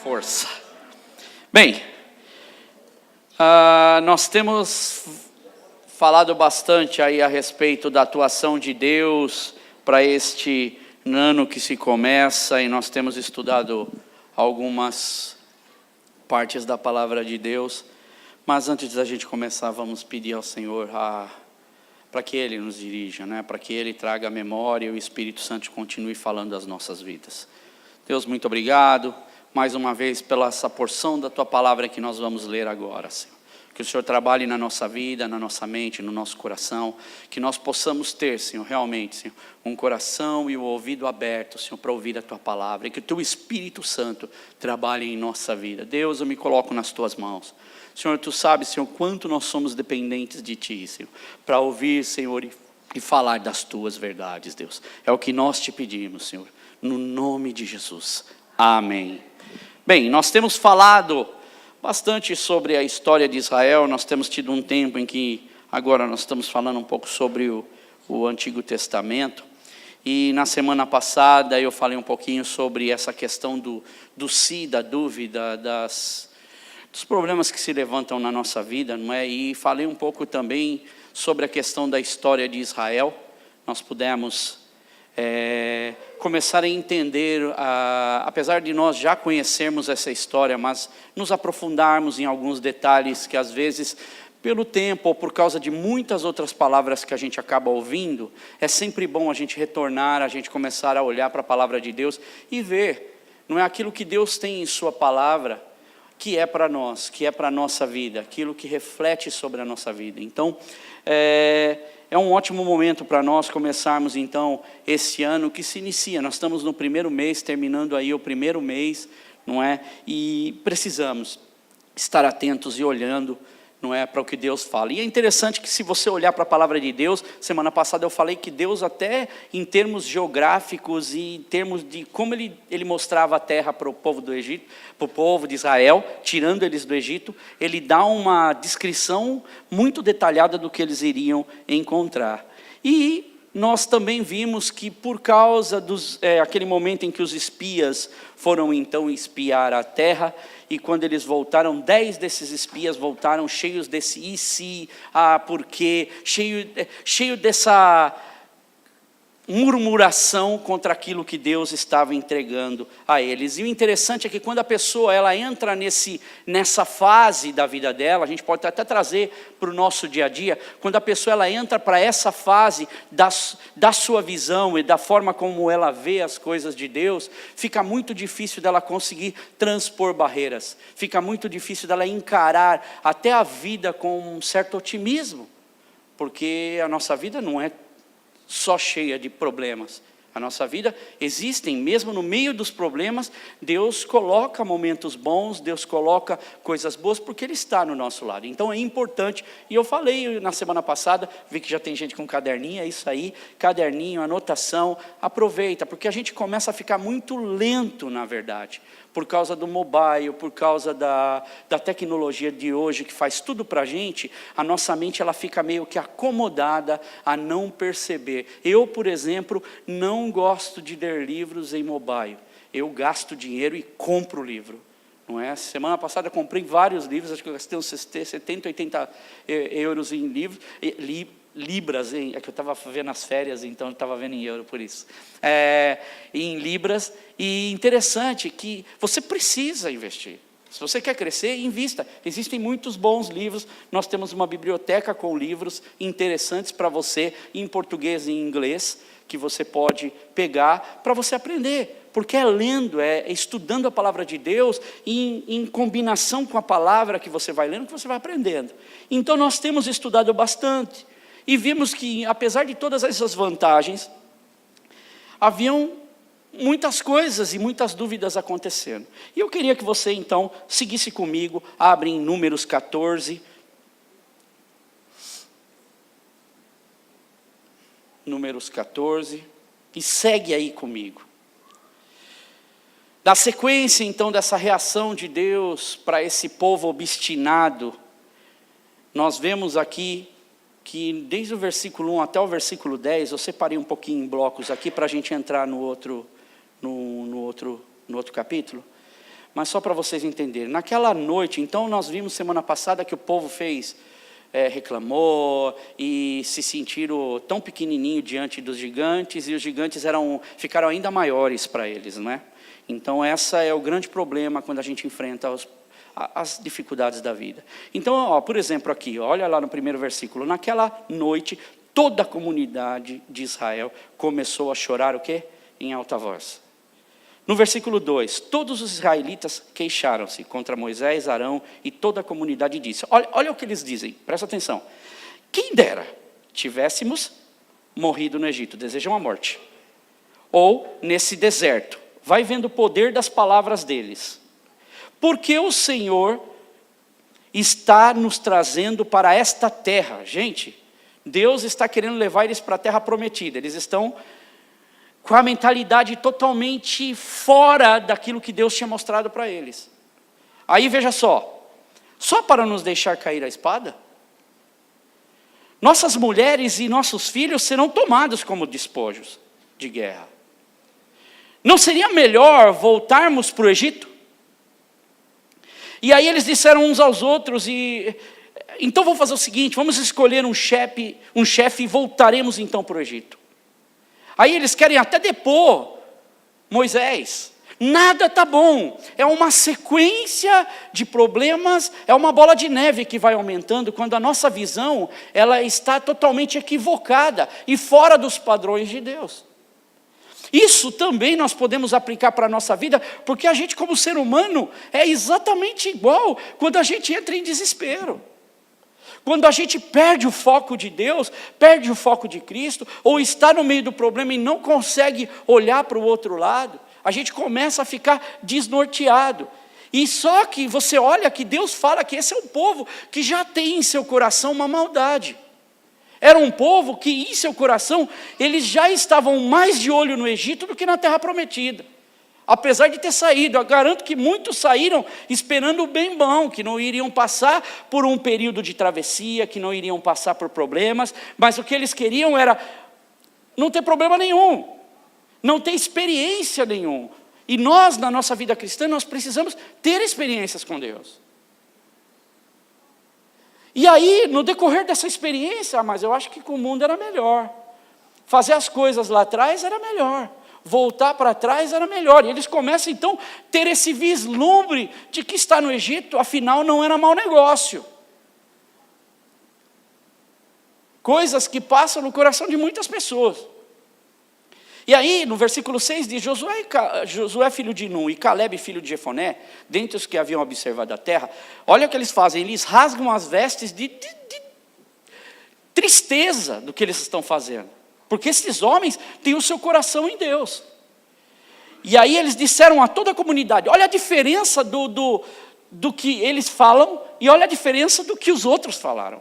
força. Bem, nós temos falado bastante aí a respeito da atuação de Deus para este ano que se começa, e nós temos estudado algumas partes da palavra de Deus. Mas antes da gente começar, vamos pedir ao Senhor para que Ele nos dirija, para que Ele traga a memória e o Espírito Santo continue falando as nossas vidas. Deus, muito obrigado, mais uma vez, pela essa porção da Tua palavra que nós vamos ler agora, Senhor. Que o Senhor trabalhe na nossa vida, na nossa mente, no nosso coração, que nós possamos ter, Senhor, realmente, Senhor, um coração e o ouvido aberto, Senhor, para ouvir a Tua palavra, e que o Teu Espírito Santo trabalhe em nossa vida. Deus, eu me coloco nas Tuas mãos. Senhor, Tu sabes, Senhor, quanto nós somos dependentes de Ti, Senhor, para ouvir, Senhor, e falar das Tuas verdades, Deus. É o que nós Te pedimos, Senhor, no nome de Jesus. Amém. Bem, nós temos falado bastante sobre a história de Israel. Nós temos tido um tempo em que agora nós estamos falando um pouco sobre o Antigo Testamento. E na semana passada eu falei um pouquinho sobre essa questão do si, da dúvida, dos problemas que se levantam na nossa vida, não é? E falei um pouco também sobre a questão da história de Israel. Nós pudemos começar a entender, apesar de nós já conhecermos essa história, mas nos aprofundarmos em alguns detalhes que às vezes, pelo tempo ou por causa de muitas outras palavras que a gente acaba ouvindo, é sempre bom a gente retornar, a gente começar a olhar para a palavra de Deus e ver, não é, aquilo que Deus tem em sua palavra, que é para nós, que é para a nossa vida, aquilo que reflete sobre a nossa vida. Então, é um ótimo momento para nós começarmos, então, esse ano que se inicia. Nós estamos no primeiro mês, terminando aí o primeiro mês, não é? E precisamos estar atentos e olhando, não é, para o que Deus fala. E é interessante que, se você olhar para a palavra de Deus, semana passada eu falei que Deus, até em termos geográficos e em termos de como ele mostrava a terra para o povo do Egito, para o povo de Israel, tirando eles do Egito, ele dá uma descrição muito detalhada do que eles iriam encontrar. E nós também vimos que, por causa aquele momento em que os espias foram então espiar a terra, e quando eles voltaram, 10 desses espias voltaram cheios desse e se, porque, cheio dessa murmuração contra aquilo que Deus estava entregando a eles. E o interessante é que quando a pessoa ela entra nessa fase da vida dela, a gente pode até trazer para o nosso dia a dia, quando a pessoa ela entra para essa fase da sua visão e da forma como ela vê as coisas de Deus, fica muito difícil dela conseguir transpor barreiras, fica muito difícil dela encarar até a vida com um certo otimismo, porque a nossa vida não é só cheia de problemas. A nossa vida existem, mesmo no meio dos problemas, Deus coloca momentos bons, Deus coloca coisas boas, porque Ele está no nosso lado. Então é importante, e eu falei na semana passada, vi que já tem gente com caderninho, é isso aí, caderninho, anotação, aproveita, porque a gente começa a ficar muito lento, na verdade, por causa do mobile, por causa da tecnologia de hoje, que faz tudo para a gente nossa mente ela fica meio que acomodada a não perceber. Eu, por exemplo, não gosto de ler livros em mobile. Eu gasto dinheiro e compro livro. Não é? Semana passada eu comprei vários livros, acho que eu gastei uns 70, 80 euros em livros, libras, é que eu estava vendo as férias, então eu estava vendo em euro, por isso. Em libras, e interessante que você precisa investir. Se você quer crescer, invista. Existem muitos bons livros, nós temos uma biblioteca com livros interessantes para você, em português e em inglês, que você pode pegar para você aprender, porque é lendo, é estudando a palavra de Deus, em combinação com a palavra que você vai lendo, que você vai aprendendo. Então nós temos estudado bastante, e vimos que, apesar de todas essas vantagens, haviam muitas coisas e muitas dúvidas acontecendo. E eu queria que você então seguisse comigo, abre em Números 14, Números 14, e segue aí comigo. Da sequência então dessa reação de Deus para esse povo obstinado, nós vemos aqui que desde o versículo 1 até o versículo 10, eu separei um pouquinho em blocos aqui para a gente entrar no outro capítulo. mas só para vocês entenderem. Naquela noite, então nós vimos semana passada que o povo reclamou e se sentiram tão pequenininho diante dos gigantes, e os gigantes ficaram ainda maiores para eles, não é? Então esse é o grande problema quando a gente enfrenta as dificuldades da vida. Então, por exemplo aqui, olha lá no primeiro versículo, naquela noite toda a comunidade de Israel começou a chorar o quê? Em alta voz. No versículo 2, todos os israelitas queixaram-se contra Moisés, Arão e toda a comunidade disse, olha o que eles dizem, presta atenção. Quem dera tivéssemos morrido no Egito, desejam a morte. Ou nesse deserto, vai vendo o poder das palavras deles. Porque o Senhor está nos trazendo para esta terra. Gente, Deus está querendo levar eles para a terra prometida, eles estão com a mentalidade totalmente fora daquilo que Deus tinha mostrado para eles. Aí veja só para nos deixar cair a espada? Nossas mulheres e nossos filhos serão tomados como despojos de guerra. Não seria melhor voltarmos para o Egito? E aí eles disseram uns aos outros, então vamos fazer o seguinte, vamos escolher um chefe e voltaremos então para o Egito. Aí eles querem até depor Moisés. Nada está bom. É uma sequência de problemas, é uma bola de neve que vai aumentando quando a nossa visão ela está totalmente equivocada e fora dos padrões de Deus. Isso também nós podemos aplicar para a nossa vida, porque a gente como ser humano é exatamente igual quando a gente entra em desespero. Quando a gente perde o foco de Deus, perde o foco de Cristo, ou está no meio do problema e não consegue olhar para o outro lado, a gente começa a ficar desnorteado. E só que você olha que Deus fala que esse é um povo que já tem em seu coração uma maldade. Era um povo que em seu coração, eles já estavam mais de olho no Egito do que na terra prometida. Apesar de ter saído, eu garanto que muitos saíram esperando o bem bom, que não iriam passar por um período de travessia, que não iriam passar por problemas, mas o que eles queriam era não ter problema nenhum, não ter experiência nenhuma. E nós, na nossa vida cristã, nós precisamos ter experiências com Deus. E aí, no decorrer dessa experiência, mas eu acho que com o mundo era melhor. Fazer as coisas lá atrás era melhor. Voltar para trás era melhor. E eles começam, então, a ter esse vislumbre de que estar no Egito, afinal, não era mau negócio. Coisas que passam no coração de muitas pessoas. E aí, no versículo 6, diz, Josué filho de Nun e Caleb filho de Jefoné, dentre os que haviam observado a terra, olha o que eles fazem, eles rasgam as vestes de tristeza do que eles estão fazendo. Porque esses homens têm o seu coração em Deus. E aí eles disseram a toda a comunidade, olha a diferença do que eles falam e olha a diferença do que os outros falaram.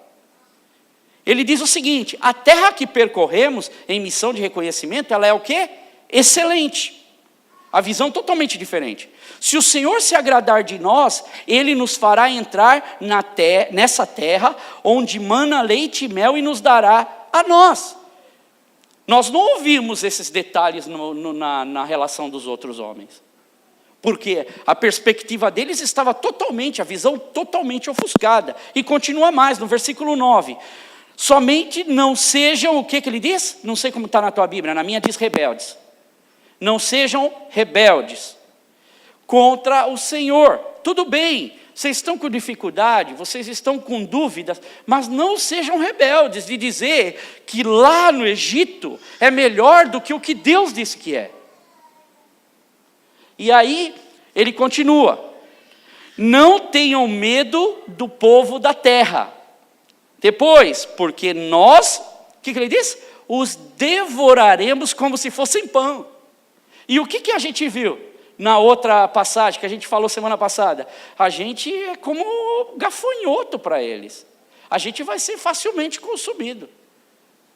Ele diz o seguinte, a terra que percorremos em missão de reconhecimento, ela é o quê? Excelente. A visão totalmente diferente. Se o Senhor se agradar de nós, Ele nos fará entrar nessa terra, onde mana leite e mel e nos dará a nós. Nós não ouvimos esses detalhes na relação dos outros homens. Porque a perspectiva deles estava totalmente, a visão totalmente ofuscada. E continua mais, no versículo 9. Somente não sejam, o que ele diz? Não sei como está na tua Bíblia, na minha diz rebeldes. Não sejam rebeldes contra o Senhor. Tudo bem, vocês estão com dificuldade, vocês estão com dúvidas, mas não sejam rebeldes de dizer que lá no Egito é melhor do que o que Deus disse que é. E aí, ele continua. Não tenham medo do povo da terra. Depois, porque nós, o que ele diz? Os devoraremos como se fossem pão. E o que a gente viu na outra passagem que a gente falou semana passada? A gente é como gafanhoto para eles. A gente vai ser facilmente consumido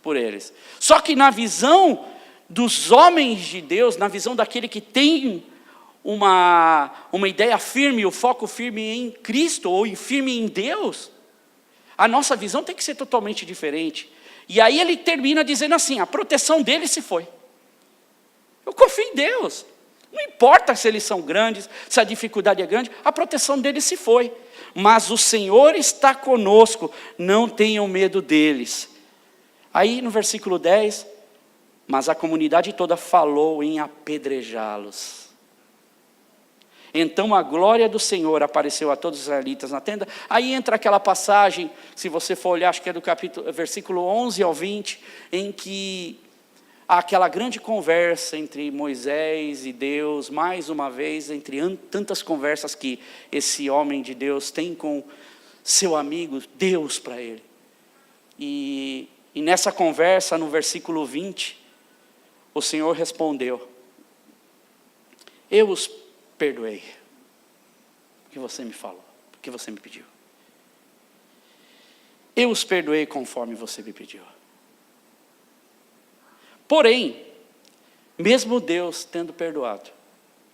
por eles. Só que na visão dos homens de Deus, na visão daquele que tem uma ideia firme, o foco firme em Cristo ou firme em Deus, a nossa visão tem que ser totalmente diferente. E aí ele termina dizendo assim, a proteção dele se foi. Eu confio em Deus. Não importa se eles são grandes, se a dificuldade é grande, a proteção deles se foi. Mas o Senhor está conosco, não tenham medo deles. Aí no versículo 10, mas a comunidade toda falou em apedrejá-los. Então a glória do Senhor apareceu a todos os israelitas na tenda. Aí entra aquela passagem, se você for olhar, acho que é do versículo 11 ao 20, em que há aquela grande conversa entre Moisés e Deus, mais uma vez, entre tantas conversas que esse homem de Deus tem com seu amigo, Deus para ele. E nessa conversa, no versículo 20, o Senhor respondeu: eu os perdoei, porque você me falou, porque você me pediu. Eu os perdoei conforme você me pediu. Porém, mesmo Deus tendo perdoado,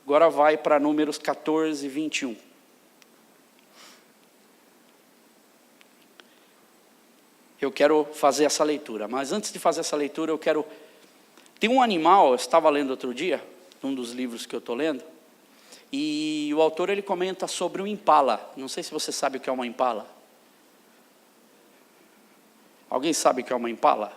agora vai para Números 14, 21. Eu quero fazer essa leitura, mas antes de fazer essa leitura eu quero... Tem um animal, eu estava lendo outro dia, num dos livros que eu estou lendo, e o autor ele comenta sobre o impala. Não sei se você sabe o que é uma impala. Alguém sabe o que é uma impala?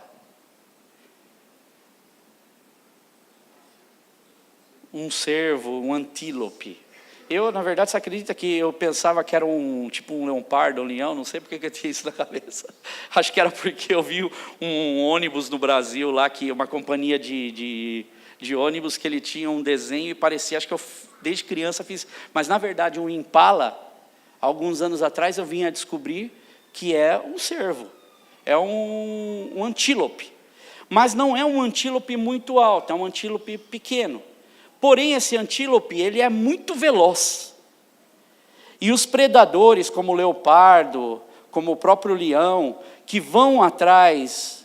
Um cervo, um antílope. Eu, na verdade, você acredita que eu pensava que era tipo um leopardo, um leão? Não sei porque que eu tinha isso na cabeça. Acho que era porque eu vi um ônibus no Brasil lá, que uma companhia de ônibus, que ele tinha um desenho e parecia, acho que eu desde criança fiz, mas na verdade um impala, alguns anos atrás eu vim a descobrir que é um cervo, é um antílope, mas não é um antílope muito alto, é um antílope pequeno. Porém esse antílope, ele é muito veloz, e os predadores como o leopardo, como o próprio leão, que vão atrás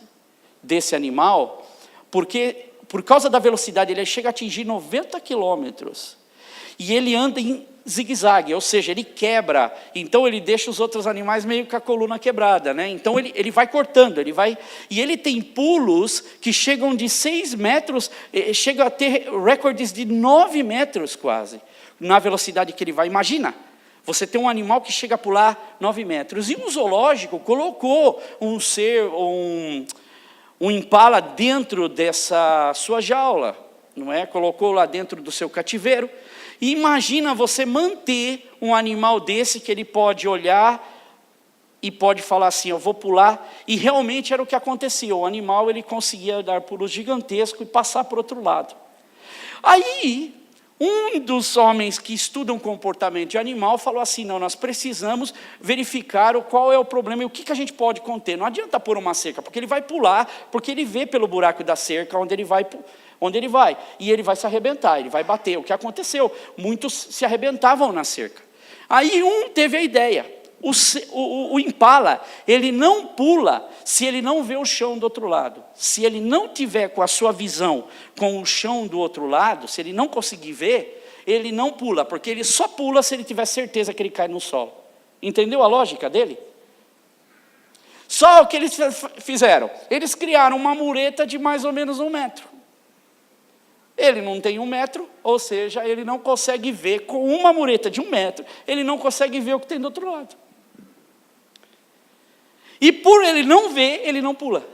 desse animal, porque por causa da velocidade, ele chega a atingir 90 quilômetros. E ele anda em zigue-zague, ou seja, ele quebra. Então ele deixa os outros animais meio com a coluna quebrada, né? Então ele vai cortando, e ele tem pulos que chegam de 6 metros, chega a ter recordes de 9 metros quase, na velocidade que ele vai. Imagina, você tem um animal que chega a pular 9 metros. E um zoológico colocou um impala dentro dessa sua jaula, não é? Colocou lá dentro do seu cativeiro. E imagina você manter um animal desse que ele pode olhar e pode falar assim, eu vou pular. E realmente era o que acontecia. O animal ele conseguia dar pulos gigantescos e passar para o outro lado. Aí, um dos homens que estudam comportamento de animal falou assim, não, nós precisamos verificar qual é o problema e o que a gente pode conter. Não adianta pôr uma cerca, porque ele vai pular, porque ele vê pelo buraco da cerca onde ele vai, e ele vai se arrebentar, ele vai bater. O que aconteceu? Muitos se arrebentavam na cerca. Aí um teve a ideia, o impala, ele não pula se ele não vê o chão do outro lado. Se ele não tiver com a sua visão com o chão do outro lado, se ele não conseguir ver, ele não pula, porque ele só pula se ele tiver certeza que ele cai no solo. Entendeu a lógica dele? Só o que eles fizeram? Eles criaram uma mureta de mais ou menos 1 metro. Ele não tem 1 metro, ou seja, ele não consegue ver, com uma mureta de 1 metro, ele não consegue ver o que tem do outro lado. E por ele não ver, ele não pula.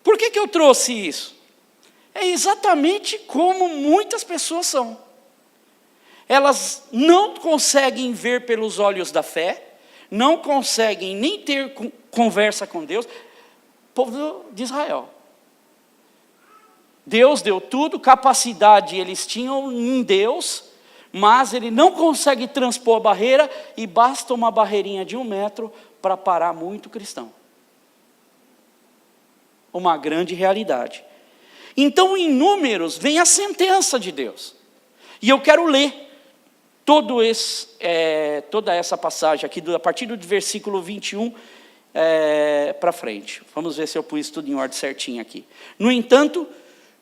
Por que eu trouxe isso? É exatamente como muitas pessoas são. Elas não conseguem ver pelos olhos da fé, não conseguem nem ter conversa com Deus. Povo de Israel. Deus deu tudo, capacidade eles tinham em Deus, mas ele não consegue transpor a barreira, e basta uma barreirinha de 1 metro para parar muito cristão. Uma grande realidade. Então, em Números, vem a sentença de Deus. E eu quero ler toda essa passagem aqui, a partir do versículo 21 para frente. Vamos ver se eu pus tudo em ordem certinho aqui. No entanto,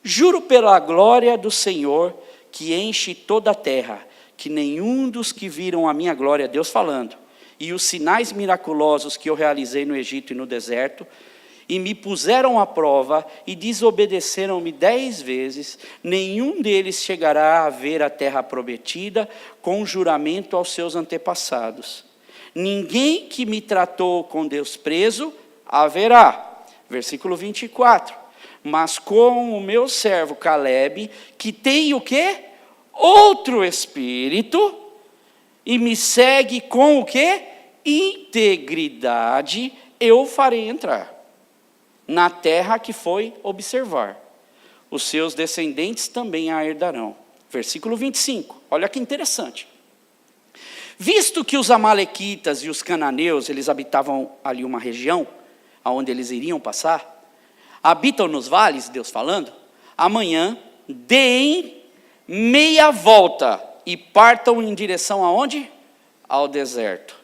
juro pela glória do Senhor, que enche toda a terra, que nenhum dos que viram a minha glória, Deus falando, e os sinais miraculosos que eu realizei no Egito e no deserto, e me puseram à prova, e desobedeceram-me 10 vezes, nenhum deles chegará a ver a terra prometida, com juramento aos seus antepassados. Ninguém que me tratou com desprezo haverá. Versículo 24. Mas com o meu servo Calebe, que tem o quê? Outro espírito, e me segue com o quê? Integridade, eu farei entrar na terra que foi observar. Os seus descendentes também a herdarão. Versículo 25, olha que interessante. Visto que os amalequitas e os cananeus, eles habitavam ali uma região, aonde eles iriam passar, habitam nos vales, Deus falando, amanhã deem meia volta e partam em direção aonde? Ao deserto,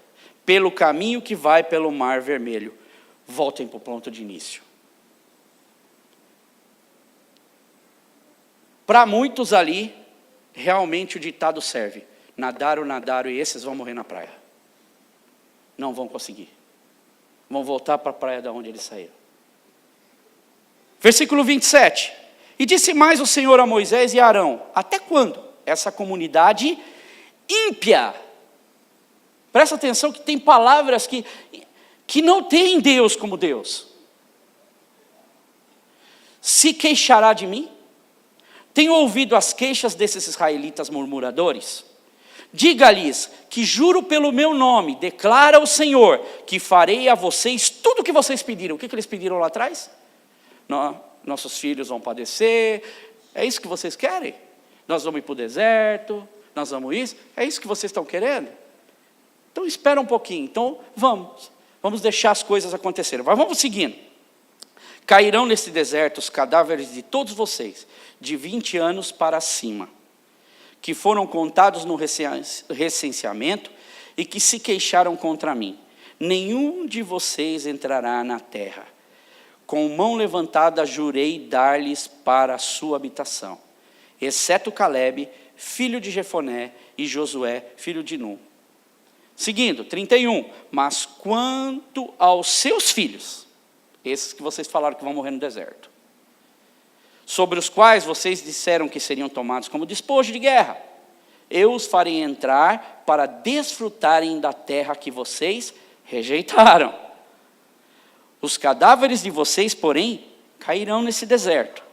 pelo caminho que vai pelo Mar Vermelho. Voltem para o ponto de início. Para muitos ali, realmente o ditado serve. Nadaram, e esses vão morrer na praia. Não vão conseguir. Vão voltar para a praia de onde eles saíram. Versículo 27. E disse mais o Senhor a Moisés e a Arão: até quando essa comunidade ímpia? Presta atenção que tem palavras que não tem Deus como Deus. Se queixará de mim? Tenho ouvido as queixas desses israelitas murmuradores. Diga-lhes que juro pelo meu nome, declara o Senhor, que farei a vocês tudo o que vocês pediram. O que eles pediram lá atrás? Nossos filhos vão padecer. É isso que vocês querem? Nós vamos ir para o deserto, nós vamos isso. É isso que vocês estão querendo? Então espera um pouquinho. Então vamos deixar as coisas acontecerem. Mas vamos seguindo. Cairão nesse deserto os cadáveres de todos vocês, de 20 anos para cima, que foram contados no recenseamento e que se queixaram contra mim. Nenhum de vocês entrará na terra. Com mão levantada jurei dar-lhes para a sua habitação, exceto Calebe, filho de Jefoné, e Josué, filho de Nun. Seguindo, 31. Mas quanto aos seus filhos, esses que vocês falaram que vão morrer no deserto, sobre os quais vocês disseram que seriam tomados como despojo de guerra, eu os farei entrar para desfrutarem da terra que vocês rejeitaram. Os cadáveres de vocês, porém, cairão nesse deserto.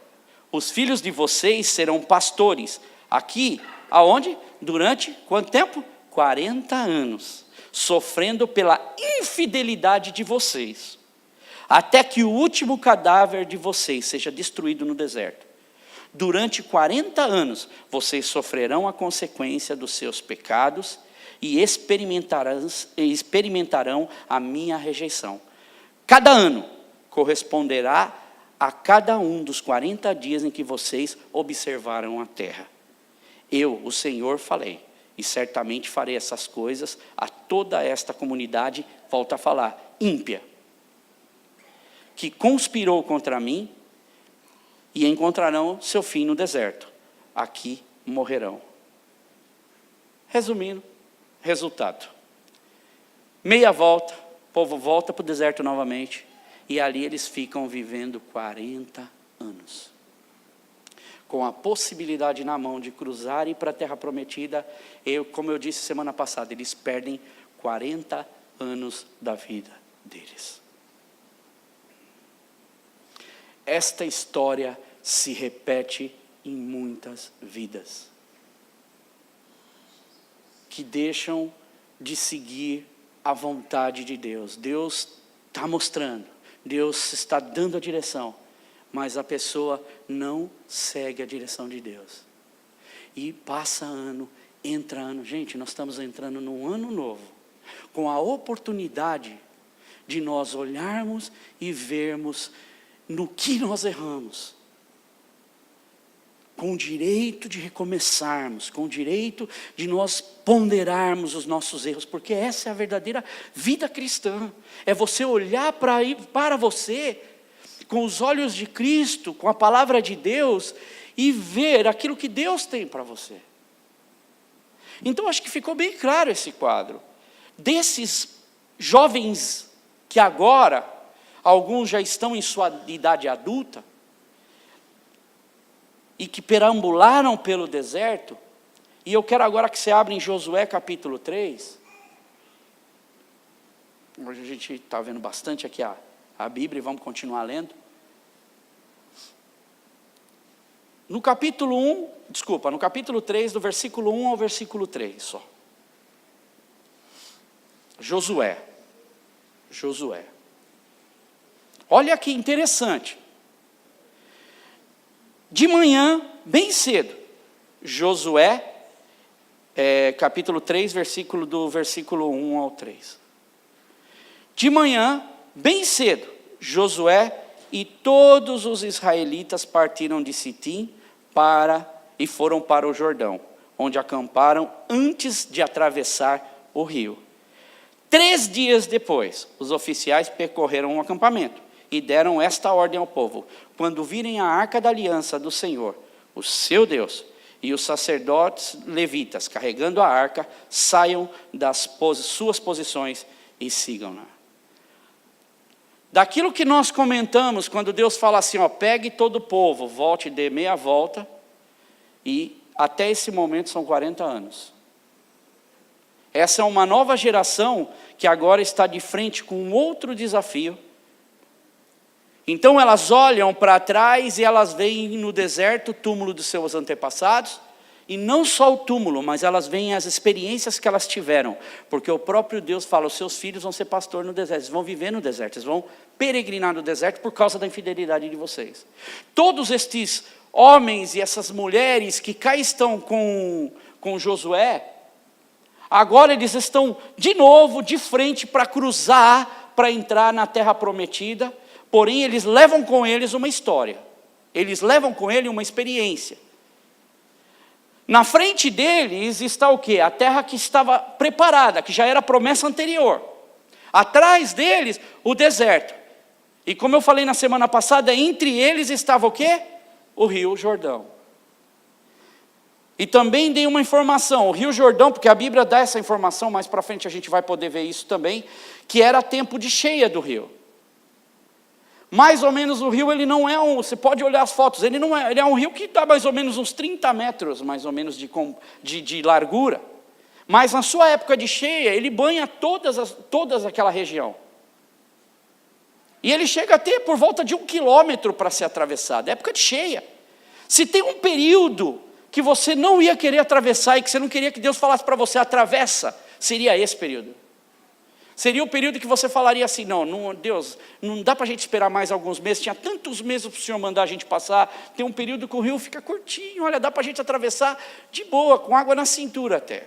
Os filhos de vocês serão pastores. Aqui, aonde? Durante quanto tempo? 40 anos. Sofrendo pela infidelidade de vocês. Até que o último cadáver de vocês seja destruído no deserto. Durante 40 anos, vocês sofrerão a consequência dos seus pecados e experimentarão a minha rejeição. Cada ano corresponderá a cada um dos 40 dias em que vocês observaram a terra. Eu, o Senhor, falei, e certamente farei essas coisas a toda esta comunidade, volta a falar, ímpia, que conspirou contra mim, e encontrarão seu fim no deserto. Aqui morrerão. Resumindo, resultado. Meia volta, o povo volta para o deserto novamente, e ali eles ficam vivendo 40 anos. Com a possibilidade na mão de cruzarem para a terra prometida, como eu disse semana passada, eles perdem 40 anos da vida deles. Esta história se repete em muitas vidas, que deixam de seguir a vontade de Deus. Deus está mostrando, Deus está dando a direção, mas a pessoa não segue a direção de Deus. E passa ano, entra ano. Gente, nós estamos entrando num ano novo, com a oportunidade de nós olharmos e vermos no que nós erramos, com o direito de recomeçarmos, com o direito de nós ponderarmos os nossos erros, porque essa é a verdadeira vida cristã, é você olhar para você, com os olhos de Cristo, com a palavra de Deus, e ver aquilo que Deus tem para você. Então acho que ficou bem claro esse quadro, desses jovens que agora, alguns já estão em sua idade adulta, e que perambularam pelo deserto, e eu quero agora que você abra em Josué capítulo 3, hoje a gente está vendo bastante aqui a Bíblia, e vamos continuar lendo. No capítulo 3, do versículo 1 ao versículo 3 só. Josué. Olha que interessante. De manhã, bem cedo, Josué, capítulo 3, do versículo 1 ao 3. De manhã, bem cedo, Josué e todos os israelitas partiram de Sitim e foram para o Jordão, onde acamparam antes de atravessar o rio. 3 dias depois, os oficiais percorreram o acampamento e deram esta ordem ao povo: quando virem a arca da aliança do Senhor, o seu Deus, e os sacerdotes levitas carregando a arca, saiam das suas posições e sigam-na. Daquilo que nós comentamos, quando Deus fala assim, pegue todo o povo, volte e dê meia volta, e até esse momento são 40 anos. Essa é uma nova geração que agora está de frente com um outro desafio. Então elas olham para trás e elas veem no deserto o túmulo dos seus antepassados, e não só o túmulo, mas elas veem as experiências que elas tiveram, porque o próprio Deus fala, os seus filhos vão ser pastor no deserto, eles vão viver no deserto, eles vão peregrinar no deserto por causa da infidelidade de vocês. Todos estes homens e essas mulheres que cá estão com Josué, agora eles estão de novo de frente para cruzar, para entrar na terra prometida, porém eles levam com eles uma história, eles levam com eles uma experiência. Na frente deles está o quê? A terra que estava preparada, que já era a promessa anterior. Atrás deles, o deserto. E como eu falei na semana passada, entre eles estava o quê? O Rio Jordão. E também dei uma informação, o Rio Jordão, porque a Bíblia dá essa informação, mais para frente a gente vai poder ver isso também, que era tempo de cheia do rio. Mais ou menos o rio, ele não é você pode olhar as fotos, ele é um rio que dá mais ou menos uns 30 metros, mais ou menos de largura. Mas na sua época de cheia, ele banha todas aquela região. E ele chega a ter por volta de 1 quilômetro para ser atravessado, época de cheia. Se tem um período que você não ia querer atravessar e que você não queria que Deus falasse para você, atravessa, seria esse período. Seria o período que você falaria assim, não, Deus, não dá para a gente esperar mais alguns meses, tinha tantos meses para o Senhor mandar a gente passar, tem um período que o rio fica curtinho, olha, dá para a gente atravessar de boa, com água na cintura até.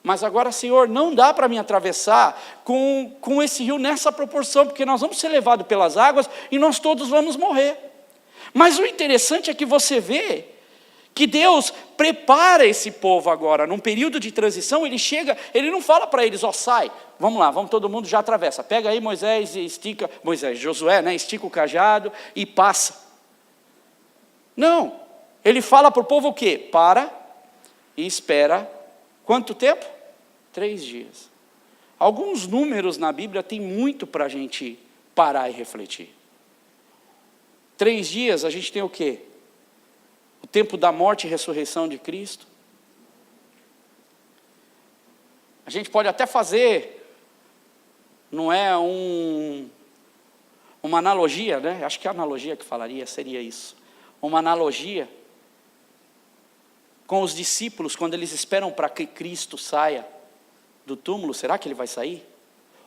Mas agora, Senhor, não dá para mim atravessar com esse rio nessa proporção, porque nós vamos ser levados pelas águas e nós todos vamos morrer. Mas o interessante é que você vê que Deus prepara esse povo agora, num período de transição, ele chega, ele não fala para eles, sai, vamos lá, vamos todo mundo, já atravessa, pega aí Josué, estica o cajado e passa. Não, ele fala para o povo o quê? Para e espera, quanto tempo? 3 dias. Alguns números na Bíblia tem muito para a gente parar e refletir. 3 dias a gente tem o quê? O tempo da morte e ressurreição de Cristo. A gente pode até fazer, não é uma analogia, né? Acho que a analogia que falaria seria isso. Uma analogia com os discípulos, quando eles esperam para que Cristo saia do túmulo, será que ele vai sair?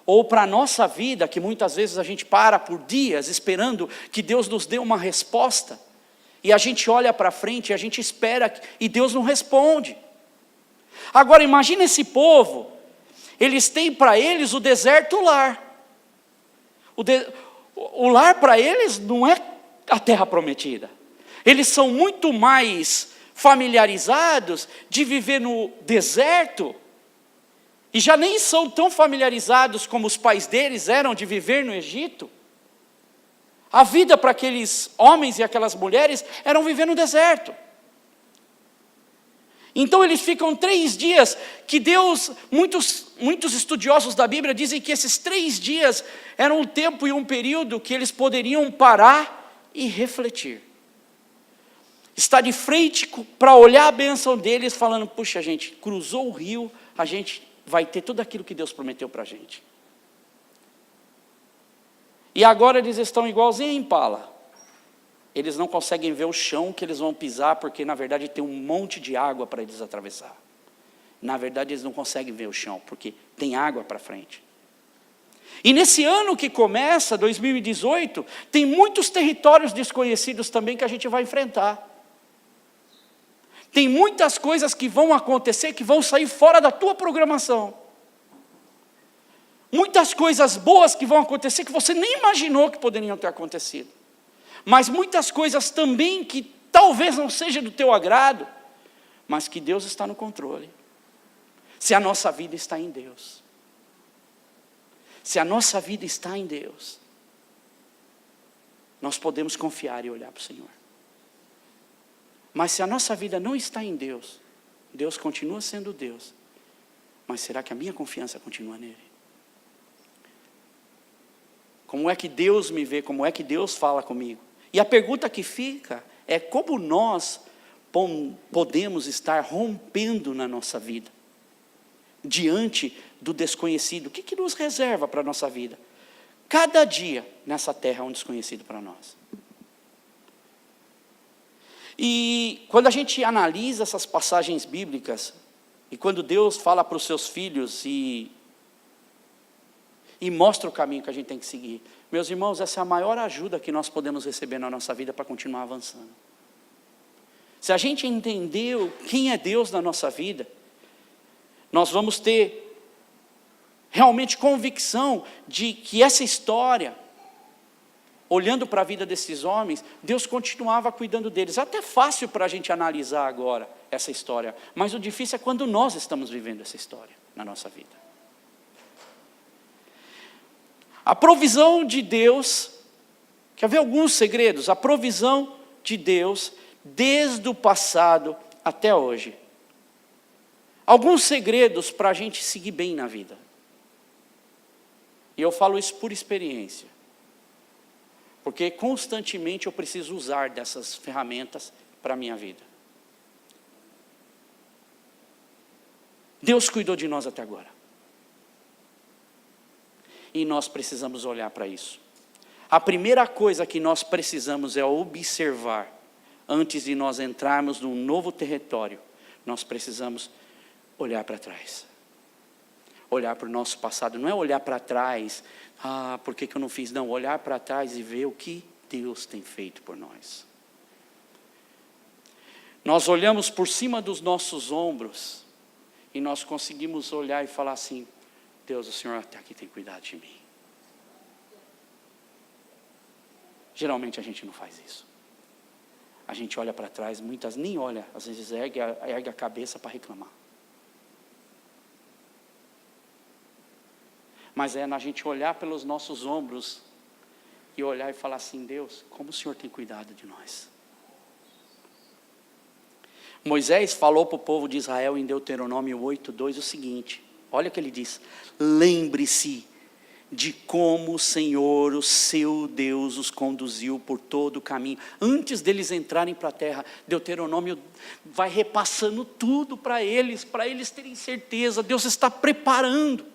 Ou para a nossa vida, que muitas vezes a gente para por dias esperando que Deus nos dê uma resposta, e a gente olha para frente, e a gente espera, e Deus não responde. Agora imagina esse povo, eles têm para eles o deserto lar. O lar para eles não é a terra prometida. Eles são muito mais familiarizados de viver no deserto, e já nem são tão familiarizados como os pais deles eram de viver no Egito. A vida para aqueles homens e aquelas mulheres eram viver no deserto. Então eles ficam 3 dias, que Deus, muitos estudiosos da Bíblia dizem que esses 3 dias eram um tempo e um período que eles poderiam parar e refletir. Estar de frente para olhar a bênção deles, falando, puxa, a gente cruzou o rio, a gente vai ter tudo aquilo que Deus prometeu para a gente. E agora eles estão igualzinho a Impala. Eles não conseguem ver o chão que eles vão pisar, porque na verdade tem um monte de água para eles atravessar. Na verdade eles não conseguem ver o chão, porque tem água para frente. E nesse ano que começa, 2018, tem muitos territórios desconhecidos também que a gente vai enfrentar. Tem muitas coisas que vão acontecer, que vão sair fora da tua programação. Muitas coisas boas que vão acontecer, que você nem imaginou que poderiam ter acontecido. Mas muitas coisas também que talvez não seja do teu agrado, mas que Deus está no controle. Se a nossa vida está em Deus. Se a nossa vida está em Deus, nós podemos confiar e olhar para o Senhor. Mas se a nossa vida não está em Deus, Deus continua sendo Deus, mas será que a minha confiança continua nele? Como é que Deus me vê? Como é que Deus fala comigo? E a pergunta que fica é como nós podemos estar rompendo na nossa vida, diante do desconhecido. O que nos reserva para a nossa vida? Cada dia nessa terra é um desconhecido para nós. E quando a gente analisa essas passagens bíblicas, e quando Deus fala para os seus filhos e mostra o caminho que a gente tem que seguir, meus irmãos, essa é a maior ajuda que nós podemos receber na nossa vida para continuar avançando. Se a gente entender quem é Deus na nossa vida, nós vamos ter realmente convicção de que essa história, olhando para a vida desses homens, Deus continuava cuidando deles. É até fácil para a gente analisar agora essa história, mas o difícil é quando nós estamos vivendo essa história na nossa vida. A provisão de Deus, quer ver alguns segredos? A provisão de Deus, desde o passado até hoje. Alguns segredos para a gente seguir bem na vida. E eu falo isso por experiência. Porque constantemente eu preciso usar dessas ferramentas para a minha vida. Deus cuidou de nós até agora. E nós precisamos olhar para isso. A primeira coisa que nós precisamos é observar, antes de nós entrarmos num novo território, nós precisamos olhar para trás. Olhar para o nosso passado, não é olhar para trás, por que eu não fiz? Não, olhar para trás e ver o que Deus tem feito por nós. Nós olhamos por cima dos nossos ombros, e nós conseguimos olhar e falar assim, Deus, o Senhor até aqui tem cuidado de mim. Geralmente a gente não faz isso. A gente olha para trás, muitas nem olha, às vezes ergue a cabeça para reclamar. Mas é na gente olhar pelos nossos ombros e olhar e falar assim, Deus, como o Senhor tem cuidado de nós. Moisés falou para o povo de Israel em Deuteronômio 8:2 o seguinte, olha o que ele diz, lembre-se de como o Senhor, o seu Deus, os conduziu por todo o caminho. Antes deles entrarem para a terra, Deuteronômio vai repassando tudo para eles terem certeza, Deus está preparando.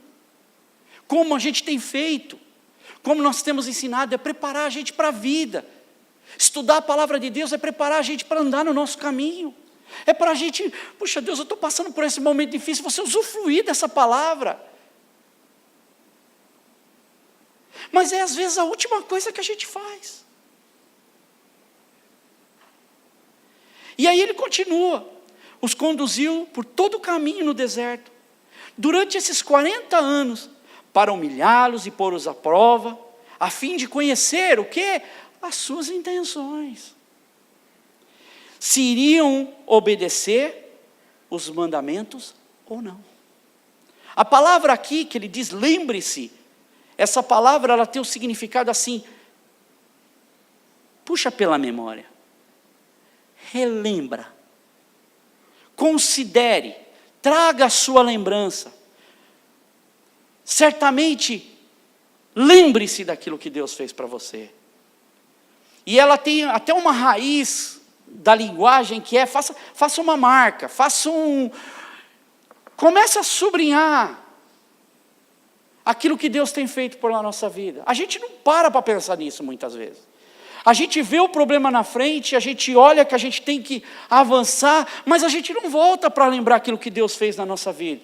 Como a gente tem feito, como nós temos ensinado, é preparar a gente para a vida. Estudar a palavra de Deus é preparar a gente para andar no nosso caminho. É para a gente, puxa Deus, eu estou passando por esse momento difícil, você usufruir dessa palavra. Mas é às vezes a última coisa que a gente faz. E aí ele continua, os conduziu por todo o caminho no deserto, durante esses 40 anos, para humilhá-los e pô-los à prova, a fim de conhecer o quê? As suas intenções. Se iriam obedecer os mandamentos ou não. A palavra aqui que ele diz, lembre-se, essa palavra ela tem o significado assim, puxa pela memória, relembra, considere, traga a sua lembrança. Certamente, lembre-se daquilo que Deus fez para você. E ela tem até uma raiz da linguagem que é, faça uma marca, comece a sublinhar aquilo que Deus tem feito por nossa vida. A gente não para pensar nisso muitas vezes. A gente vê o problema na frente, a gente olha que a gente tem que avançar, mas a gente não volta para lembrar aquilo que Deus fez na nossa vida.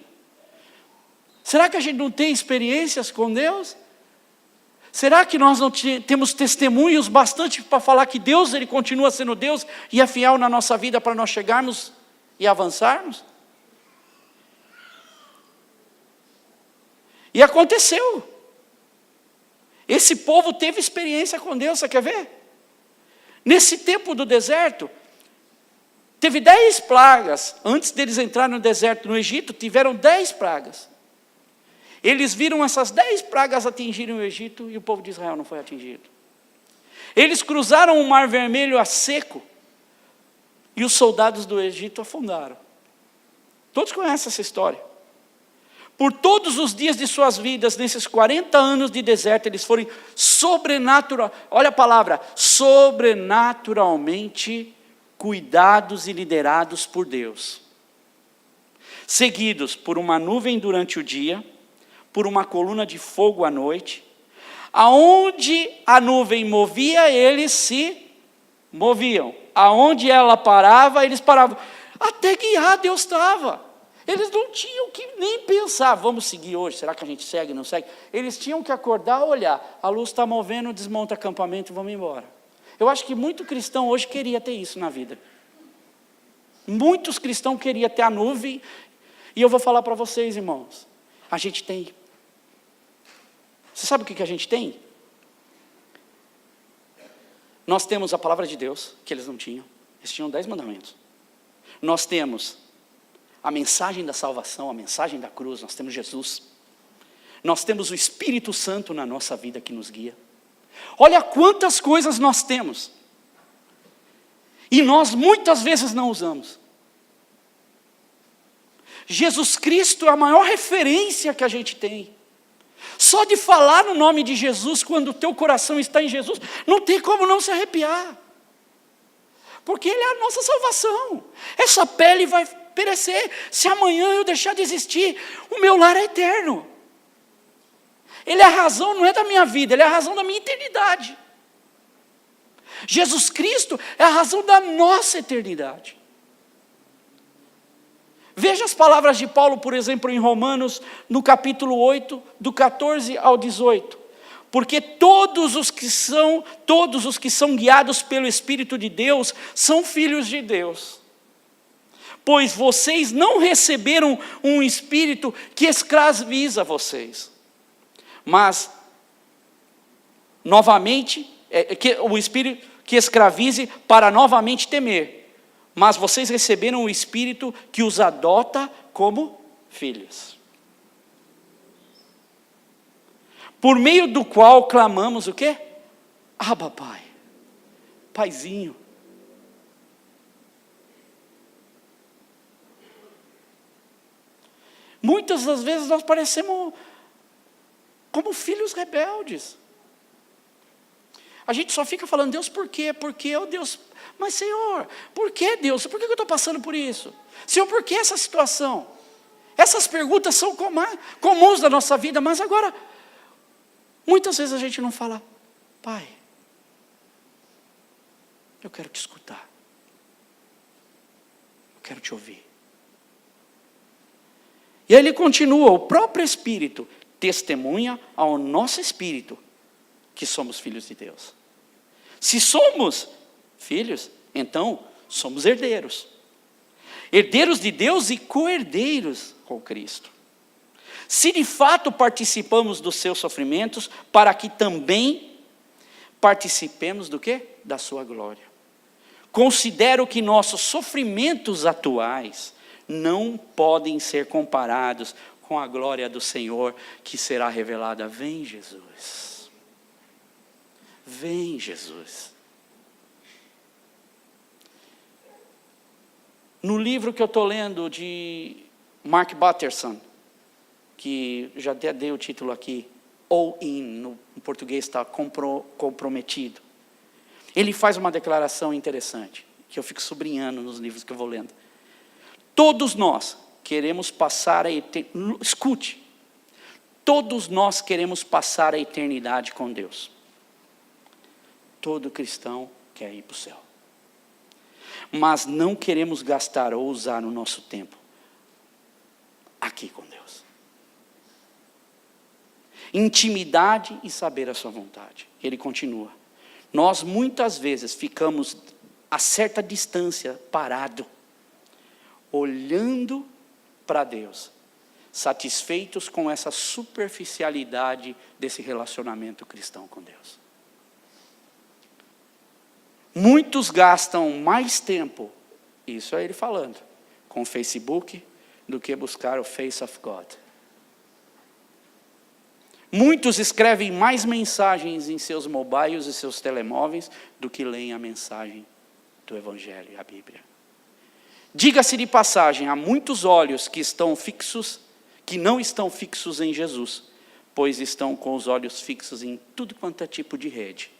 Será que a gente não tem experiências com Deus? Será que nós não temos testemunhos bastante para falar que Deus, Ele continua sendo Deus e é fiel na nossa vida para nós chegarmos e avançarmos? E aconteceu. Esse povo teve experiência com Deus, você quer ver? Nesse tempo do deserto, teve 10 pragas. Antes deles entrarem no deserto no Egito, tiveram 10 pragas. Eles viram essas 10 pragas atingirem o Egito e o povo de Israel não foi atingido. Eles cruzaram o Mar Vermelho a seco e os soldados do Egito afundaram. Todos conhecem essa história. Por todos os dias de suas vidas, nesses 40 anos de deserto, eles foram olha a palavra, sobrenaturalmente cuidados e liderados por Deus. Seguidos por uma nuvem durante o dia, por uma coluna de fogo à noite, aonde a nuvem movia, eles se moviam. Aonde ela parava, eles paravam. Até guiar Deus estava. Eles não tinham que nem pensar, vamos seguir hoje, será que a gente segue, não segue? Eles tinham que acordar, olhar, a luz está movendo, desmonta acampamento e vamos embora. Eu acho que muito cristão hoje queria ter isso na vida. Muitos cristãos queriam ter a nuvem, e eu vou falar para vocês, irmãos, a gente tem. Você sabe o que a gente tem? Nós temos a palavra de Deus, que eles não tinham. Eles tinham 10 mandamentos. Nós temos a mensagem da salvação, a mensagem da cruz, nós temos Jesus. Nós temos o Espírito Santo na nossa vida que nos guia. Olha quantas coisas nós temos. E nós muitas vezes não usamos. Jesus Cristo é a maior referência que a gente tem. Só de falar no nome de Jesus, quando o teu coração está em Jesus, não tem como não se arrepiar. Porque Ele é a nossa salvação. Essa pele vai perecer. Se amanhã eu deixar de existir, o meu lar é eterno. Ele é a razão, não é da minha vida, Ele é a razão da minha eternidade. Jesus Cristo é a razão da nossa eternidade. Veja as palavras de Paulo, por exemplo, em Romanos, no capítulo 8, do 14 ao 18. Porque todos os que são guiados pelo Espírito de Deus, são filhos de Deus. Pois vocês não receberam um espírito que escraviza vocês. Mas, novamente, o espírito que escravize para novamente temer. Mas vocês receberam o Espírito que os adota como filhos. Por meio do qual clamamos o quê? Abba, Pai. Paizinho. Muitas das vezes nós parecemos como filhos rebeldes. A gente só fica falando, Deus, por quê? Por quê? Oh, Deus, mas Senhor, por que Deus? Por que eu estou passando por isso? Senhor, por que essa situação? Essas perguntas são comuns da nossa vida, mas agora, muitas vezes a gente não fala, Pai, eu quero te escutar. Eu quero te ouvir. E aí ele continua, o próprio Espírito testemunha ao nosso Espírito que somos filhos de Deus. Se somos filhos, então somos herdeiros. Herdeiros de Deus e co-herdeiros com Cristo. Se de fato participamos dos seus sofrimentos, para que também participemos do quê? Da sua glória. Considero que nossos sofrimentos atuais não podem ser comparados com a glória do Senhor que será revelada. Vem, Jesus. Vem, Jesus. No livro que eu estou lendo de Mark Batterson, que já até dei o título aqui, All In, no português está comprometido. Ele faz uma declaração interessante, que eu fico sublinhando nos livros que eu vou lendo. Todos nós queremos passar a eternidade, escute, todos nós queremos passar a eternidade com Deus. Todo cristão quer ir para o céu. Mas não queremos gastar ou usar o nosso tempo aqui com Deus. Intimidade e saber a sua vontade. Ele continua. Nós muitas vezes ficamos a certa distância, parado, olhando para Deus, satisfeitos com essa superficialidade desse relacionamento cristão com Deus. Muitos gastam mais tempo, isso é ele falando, com o Facebook, do que buscar o face of God. Muitos escrevem mais mensagens em seus mobiles e seus telemóveis do que leem a mensagem do Evangelho e a Bíblia. Diga-se de passagem, há muitos olhos que não estão fixos em Jesus, pois estão com os olhos fixos em tudo quanto é tipo de rede,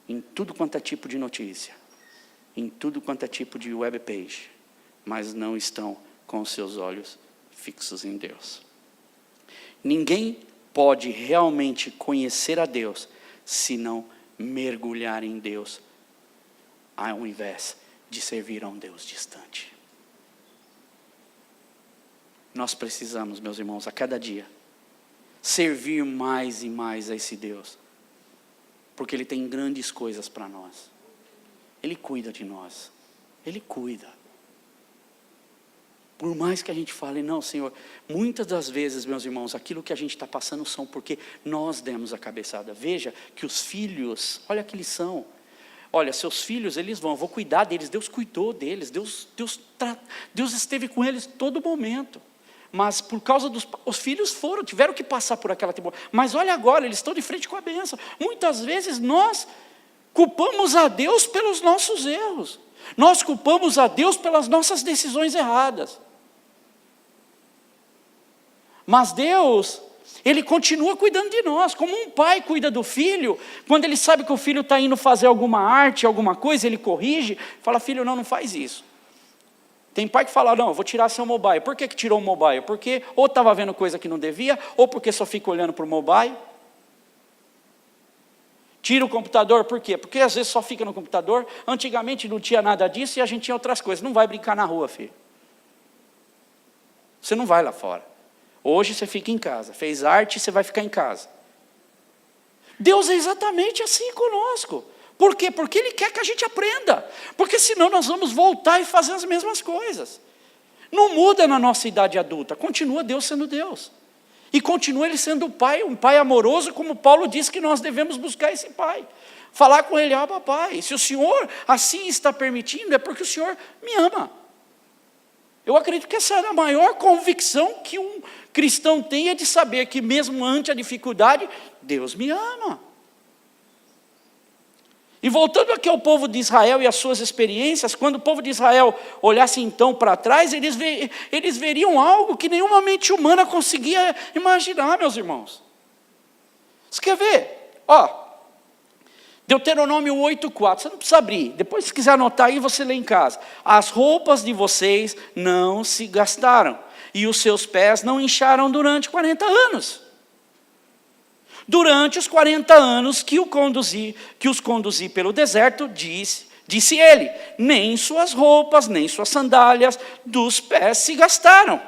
em tudo quanto é tipo de notícia, em tudo quanto é tipo de webpage, mas não estão com os seus olhos fixos em Deus. Ninguém pode realmente conhecer a Deus se não mergulhar em Deus, ao invés de servir a um Deus distante. Nós precisamos, meus irmãos, a cada dia, servir mais e mais a esse Deus, porque Ele tem grandes coisas para nós. Ele cuida de nós. Ele cuida. Por mais que a gente fale, não, Senhor, muitas das vezes, meus irmãos, aquilo que a gente está passando são porque nós demos a cabeçada. Veja que os filhos, olha que lição. Olha, seus filhos, eles vão, eu vou cuidar deles. Deus cuidou deles, Deus esteve com eles todo momento. Mas por causa os filhos tiveram que passar por aquela temporada. Mas olha agora, eles estão de frente com a bênção. Muitas vezes nós culpamos a Deus pelos nossos erros. Nós culpamos a Deus pelas nossas decisões erradas. Mas Deus, Ele continua cuidando de nós, como um pai cuida do filho. Quando ele sabe que o filho está indo fazer alguma arte, alguma coisa, ele corrige, fala, filho, não faz isso. Tem pai que fala, não, eu vou tirar seu mobile. Por que tirou o mobile? Porque ou estava vendo coisa que não devia, ou porque só fica olhando para o mobile. Tira o computador, por quê? Porque às vezes só fica no computador. Antigamente não tinha nada disso e a gente tinha outras coisas. Não vai brincar na rua, filho. Você não vai lá fora. Hoje você fica em casa. Fez arte, você vai ficar em casa. Deus é exatamente assim conosco. Por quê? Porque Ele quer que a gente aprenda. Porque senão nós vamos voltar e fazer as mesmas coisas. Não muda na nossa idade adulta. Continua Deus sendo Deus. E continua Ele sendo o Pai, um Pai amoroso, como Paulo diz que nós devemos buscar esse Pai. Falar com Ele, Pai, se o Senhor assim está permitindo, é porque o Senhor me ama. Eu acredito que essa é a maior convicção que um cristão tem, é de saber que mesmo ante a dificuldade, Deus me ama. E voltando aqui ao povo de Israel e às suas experiências, quando o povo de Israel olhasse então para trás, eles veriam algo que nenhuma mente humana conseguia imaginar, meus irmãos. Você quer ver? Deuteronômio 8,4, você não precisa abrir, depois se quiser anotar aí, você lê em casa. As roupas de vocês não se gastaram, e os seus pés não incharam durante 40 anos. Durante os 40 anos que os conduzi pelo deserto, disse ele, nem suas roupas, nem suas sandálias dos pés se gastaram.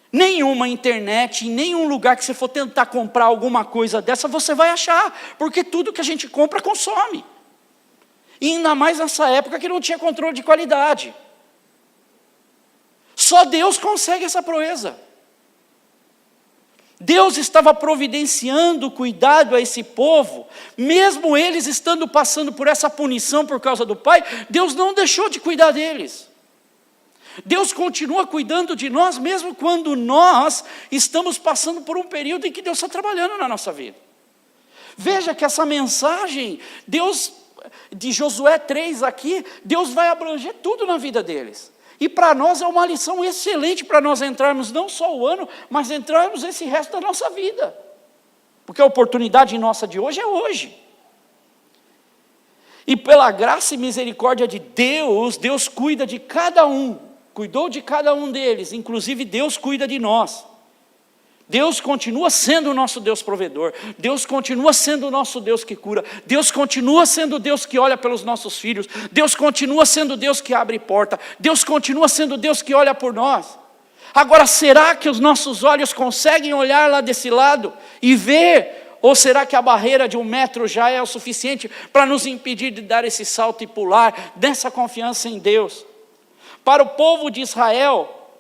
Nenhuma internet, em nenhum lugar que você for tentar comprar alguma coisa dessa, você vai achar, porque tudo que a gente compra consome. E ainda mais nessa época que não tinha controle de qualidade. Só Deus consegue essa proeza. Deus estava providenciando cuidado a esse povo, mesmo eles estando passando por essa punição por causa do pai, Deus não deixou de cuidar deles. Deus continua cuidando de nós, mesmo quando nós estamos passando por um período em que Deus está trabalhando na nossa vida. Veja que essa mensagem, Deus de Josué 3 aqui, Deus vai abranger tudo na vida deles. E para nós é uma lição excelente para nós entrarmos não só o ano, mas entrarmos esse resto da nossa vida. Porque a oportunidade nossa de hoje é hoje. E pela graça e misericórdia de Deus, Deus cuida de cada um. Cuidou de cada um deles, inclusive Deus cuida de nós. Deus continua sendo o nosso Deus provedor. Deus continua sendo o nosso Deus que cura. Deus continua sendo o Deus que olha pelos nossos filhos. Deus continua sendo o Deus que abre porta. Deus continua sendo o Deus que olha por nós. Agora, será que os nossos olhos conseguem olhar lá desse lado e ver? Ou será que a barreira de 1 metro já é o suficiente para nos impedir de dar esse salto e pular dessa confiança em Deus? Para o povo de Israel,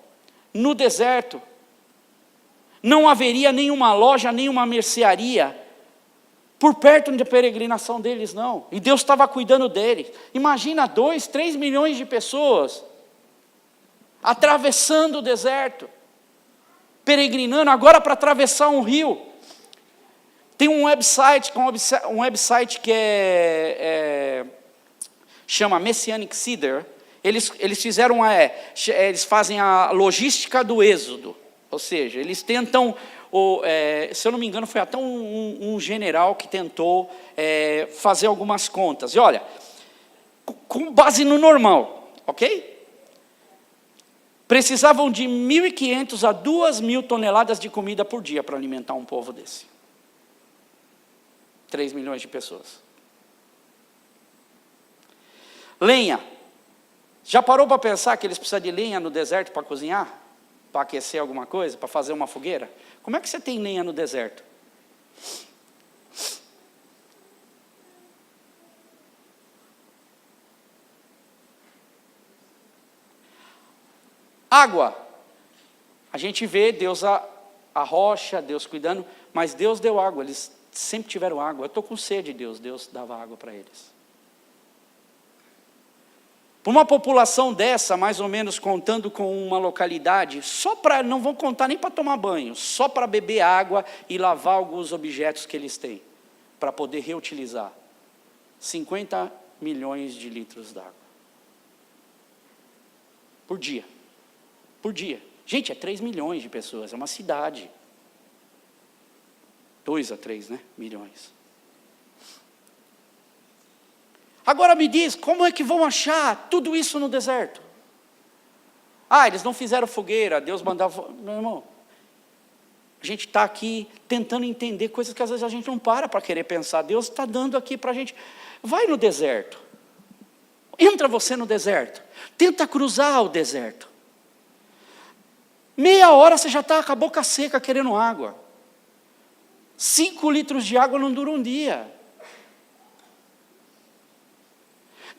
no deserto, não haveria nenhuma loja, nenhuma mercearia por perto da peregrinação deles, não. E Deus estava cuidando deles. Imagina 2, 3 milhões de pessoas atravessando o deserto, peregrinando, agora para atravessar um rio. Tem um website que chama Messianic Seeder. Eles fizeram eles fazem a logística do êxodo. Ou seja, eles tentam, se eu não me engano, foi até um general que tentou fazer algumas contas. E olha, com base no normal, ok? Precisavam de 1.500 a 2.000 toneladas de comida por dia para alimentar um povo desse. 3 milhões de pessoas. Lenha. Já parou para pensar que eles precisam de lenha no deserto para cozinhar? Para aquecer alguma coisa, para fazer uma fogueira? Como é que você tem lenha no deserto? Água. A gente vê Deus a rocha, Deus cuidando, mas Deus deu água, eles sempre tiveram água. Eu estou com sede de Deus, Deus dava água para eles. Uma população dessa, mais ou menos contando com uma localidade, só para, não vão contar nem para tomar banho, só para beber água e lavar alguns objetos que eles têm, para poder reutilizar. 50 milhões de litros d'água. Por dia. Por dia. Gente, é 3 milhões de pessoas, é uma cidade. 2 a 3, né? Milhões. Agora me diz, como é que vão achar tudo isso no deserto? Eles não fizeram fogueira, Deus mandava... Meu irmão, a gente está aqui tentando entender coisas que às vezes a gente não para querer pensar. Deus está dando aqui para a gente. Vai no deserto. Entra você no deserto. Tenta cruzar o deserto. Meia hora você já está com a boca seca querendo água. 5 litros de água não dura um dia.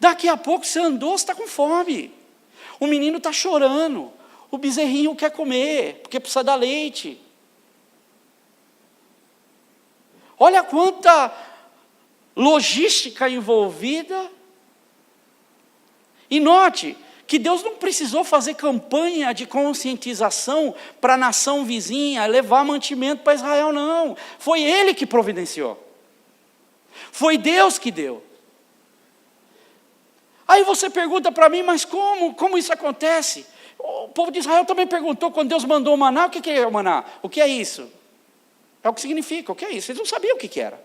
Daqui a pouco você andou, você está com fome. O menino está chorando. O bezerrinho quer comer, porque precisa dar leite. Olha quanta logística envolvida. E note que Deus não precisou fazer campanha de conscientização para a nação vizinha, levar mantimento para Israel, não. Foi Ele que providenciou. Foi Deus que deu. Aí você pergunta para mim, mas como isso acontece? O povo de Israel também perguntou, quando Deus mandou o maná, o que é o maná? O que é isso? É o que significa, o que é isso? Eles não sabiam o que era.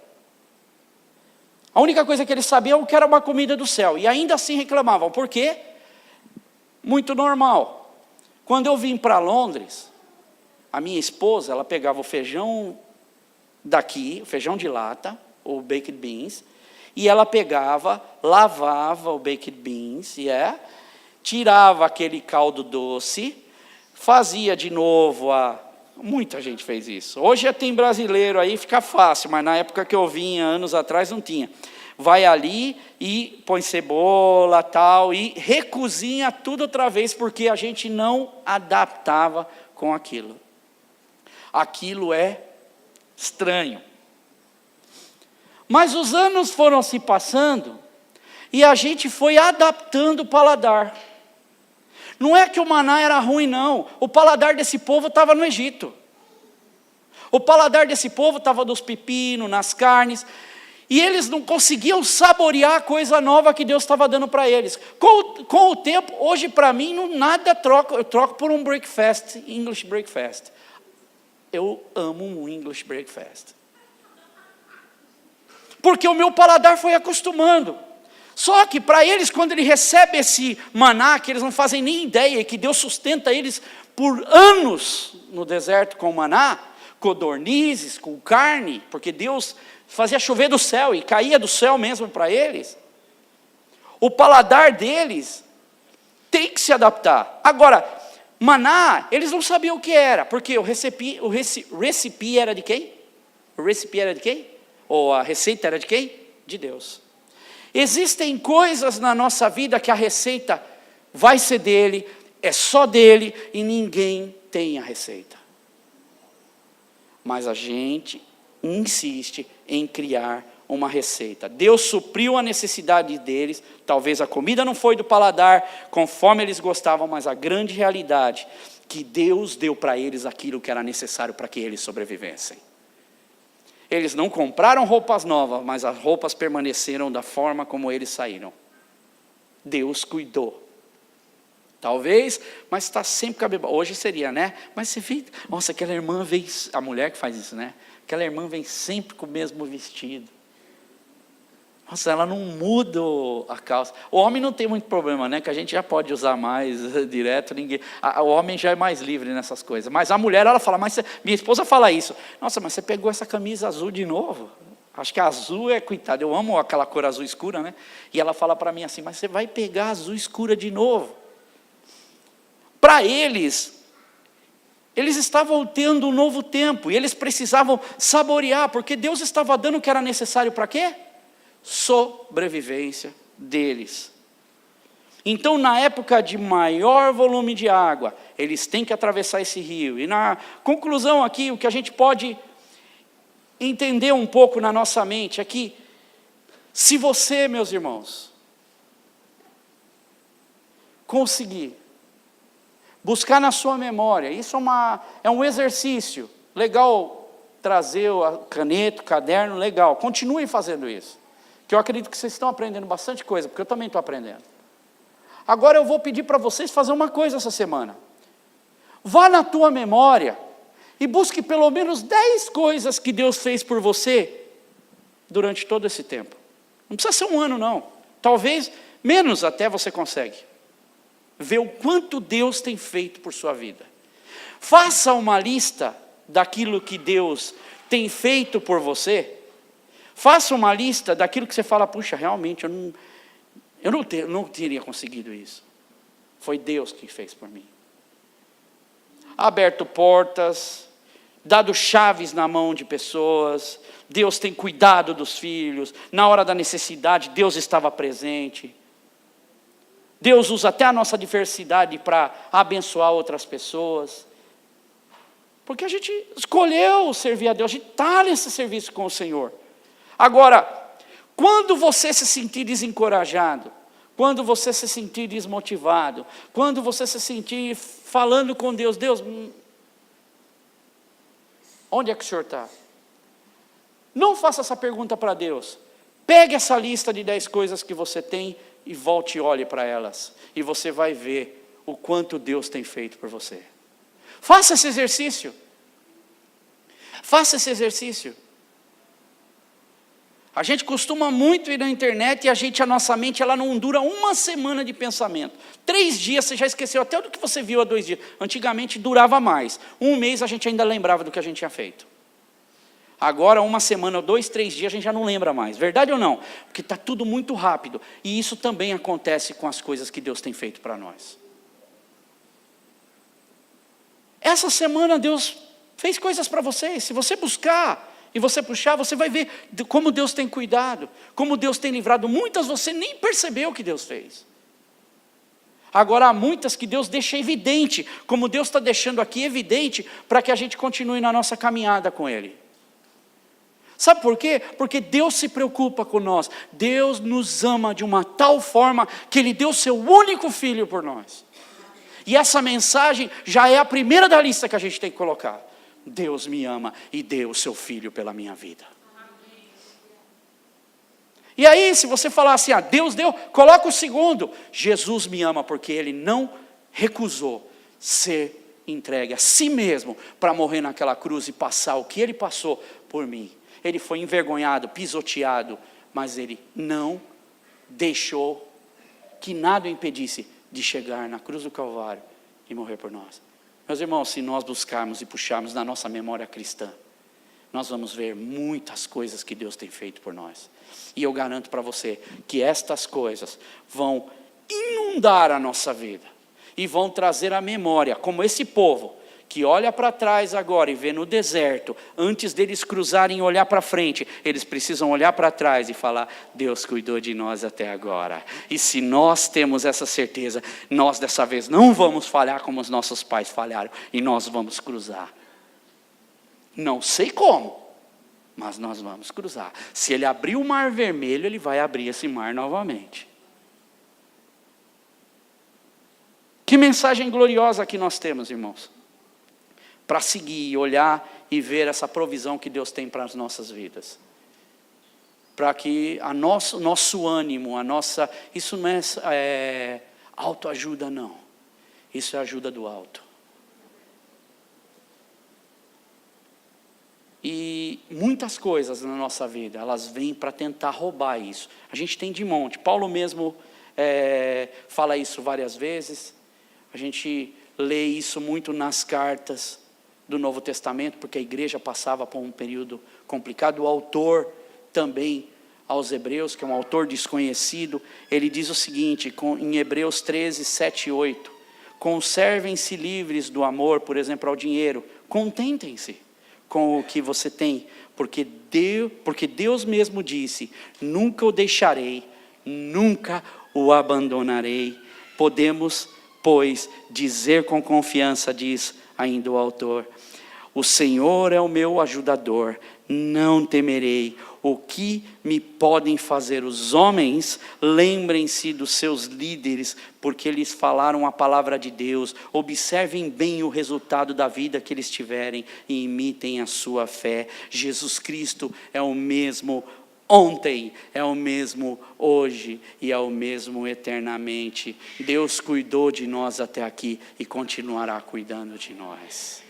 A única coisa que eles sabiam é que era uma comida do céu, e ainda assim reclamavam. Por quê? Muito normal. Quando eu vim para Londres, a minha esposa, ela pegava o feijão daqui, o feijão de lata, o baked beans, e ela pegava, lavava o baked beans, tirava aquele caldo doce, fazia de novo muita gente fez isso. Hoje tem brasileiro aí, fica fácil, mas na época que eu vinha, anos atrás, não tinha. Vai ali e põe cebola, tal, e recozinha tudo outra vez, porque a gente não adaptava com aquilo. Aquilo é estranho. Mas os anos foram se passando e a gente foi adaptando o paladar. Não é que o maná era ruim, não. O paladar desse povo estava no Egito. O paladar desse povo estava dos pepinos, nas carnes. E eles não conseguiam saborear a coisa nova que Deus estava dando para eles. Com o tempo, hoje para mim, eu troco por um breakfast, English breakfast. Eu amo um English breakfast. Porque o meu paladar foi acostumando. Só que para eles, quando ele recebe esse maná, que eles não fazem nem ideia, que Deus sustenta eles por anos no deserto com maná, codornizes, com carne, porque Deus fazia chover do céu e caía do céu mesmo para eles. O paladar deles tem que se adaptar. Agora, maná, eles não sabiam o que era, porque o recipe era de quem? O recipe era de quem? Ou a receita era de quem? De Deus. Existem coisas na nossa vida que a receita vai ser dele, é só dele e ninguém tem a receita. Mas a gente insiste em criar uma receita. Deus supriu a necessidade deles, talvez a comida não foi do paladar conforme eles gostavam, mas a grande realidade é que Deus deu para eles aquilo que era necessário para que eles sobrevivessem. Eles não compraram roupas novas, mas as roupas permaneceram da forma como eles saíram. Deus cuidou. Talvez, mas está sempre cabelo. Hoje seria, né? Mas você vê, nossa, aquela irmã vem, a mulher que faz isso, né? Aquela irmã vem sempre com o mesmo vestido. Nossa, ela não muda a calça. O homem não tem muito problema, né? Que a gente já pode usar mais direto, ninguém. O homem já é mais livre nessas coisas. Mas a mulher, ela fala, mas minha esposa fala isso. Nossa, mas você pegou essa camisa azul de novo? Acho que azul é, coitado, eu amo aquela cor azul escura, né? E ela fala para mim assim, mas você vai pegar azul escura de novo? Para eles estavam tendo um novo tempo, e eles precisavam saborear, porque Deus estava dando o que era necessário para quê? Sobrevivência deles. Então, na época de maior volume de água, eles têm que atravessar esse rio. E na conclusão aqui, o que a gente pode entender um pouco na nossa mente é que, se você, meus irmãos, conseguir buscar na sua memória, isso é um exercício legal, trazer a caneta, o caderno, legal, continuem fazendo isso. Que eu acredito que vocês estão aprendendo bastante coisa, porque eu também estou aprendendo. Agora eu vou pedir para vocês fazer uma coisa essa semana. Vá na tua memória e busque pelo menos 10 coisas que Deus fez por você durante todo esse tempo. Não precisa ser um ano não, talvez menos até você consegue. Ver o quanto Deus tem feito por sua vida. Faça uma lista daquilo que Deus tem feito por você. Faça uma lista daquilo que você fala, puxa, realmente, eu não teria conseguido isso. Foi Deus que fez por mim. Aberto portas, dado chaves na mão de pessoas, Deus tem cuidado dos filhos, na hora da necessidade, Deus estava presente. Deus usa até a nossa diversidade para abençoar outras pessoas. Porque a gente escolheu servir a Deus, a gente está nesse serviço com o Senhor. Agora, quando você se sentir desencorajado, quando você se sentir desmotivado, quando você se sentir falando com Deus, Deus, onde é que o Senhor está? Não faça essa pergunta para Deus. Pegue essa lista de 10 coisas que você tem e volte e olhe para elas. E você vai ver o quanto Deus tem feito por você. Faça esse exercício. Faça esse exercício. A gente costuma muito ir na internet e a nossa mente ela não dura uma semana de pensamento. 3 dias você já esqueceu até do que você viu há 2 dias. Antigamente durava mais. 1 mês a gente ainda lembrava do que a gente tinha feito. Agora 1 semana, 2, 3 dias a gente já não lembra mais. Verdade ou não? Porque está tudo muito rápido. E isso também acontece com as coisas que Deus tem feito para nós. Essa semana Deus fez coisas para você. Se você buscar e você puxar, você vai ver como Deus tem cuidado, como Deus tem livrado. Muitas você nem percebeu o que Deus fez. Agora há muitas que Deus deixa evidente, como Deus está deixando aqui evidente, para que a gente continue na nossa caminhada com Ele. Sabe por quê? Porque Deus se preocupa com nós. Deus nos ama de uma tal forma que Ele deu seu único filho por nós. E essa mensagem já é a primeira da lista que a gente tem que colocar. Deus me ama e deu o seu filho pela minha vida. E aí, se você falar assim, Deus deu, coloca o segundo. Jesus me ama porque Ele não recusou ser entregue a si mesmo para morrer naquela cruz e passar o que Ele passou por mim. Ele foi envergonhado, pisoteado, mas Ele não deixou que nada o impedisse de chegar na cruz do Calvário e morrer por nós. Meus irmãos, se nós buscarmos e puxarmos na nossa memória cristã, nós vamos ver muitas coisas que Deus tem feito por nós. E eu garanto para você que estas coisas vão inundar a nossa vida. E vão trazer à memória, como esse povo, que olha para trás agora e vê no deserto, antes deles cruzarem e olhar para frente, eles precisam olhar para trás e falar, Deus cuidou de nós até agora. E se nós temos essa certeza, nós dessa vez não vamos falhar como os nossos pais falharam, e nós vamos cruzar. Não sei como, mas nós vamos cruzar. Se Ele abrir o mar vermelho, Ele vai abrir esse mar novamente. Que mensagem gloriosa que nós temos, irmãos. Para seguir, olhar e ver essa provisão que Deus tem para as nossas vidas. Para que nosso ânimo, isso não é autoajuda não. Isso é ajuda do alto. E muitas coisas na nossa vida, elas vêm para tentar roubar isso. A gente tem de monte. Paulo mesmo fala isso várias vezes. A gente lê isso muito nas cartas do Novo Testamento, porque a igreja passava por um período complicado. O autor também aos Hebreus, que é um autor desconhecido, ele diz o seguinte, em Hebreus 13, 7 e 8. Conservem-se livres do amor, por exemplo, ao dinheiro. Contentem-se com o que você tem, porque Deus mesmo disse, nunca o deixarei, nunca o abandonarei. Podemos, pois, dizer com confiança, diz ainda o autor, o Senhor é o meu ajudador, não temerei. O que me podem fazer os homens? Lembrem-se dos seus líderes, porque eles falaram a palavra de Deus. Observem bem o resultado da vida que eles tiverem e imitem a sua fé. Jesus Cristo é o mesmo ontem, é o mesmo hoje e é o mesmo eternamente. Deus cuidou de nós até aqui e continuará cuidando de nós.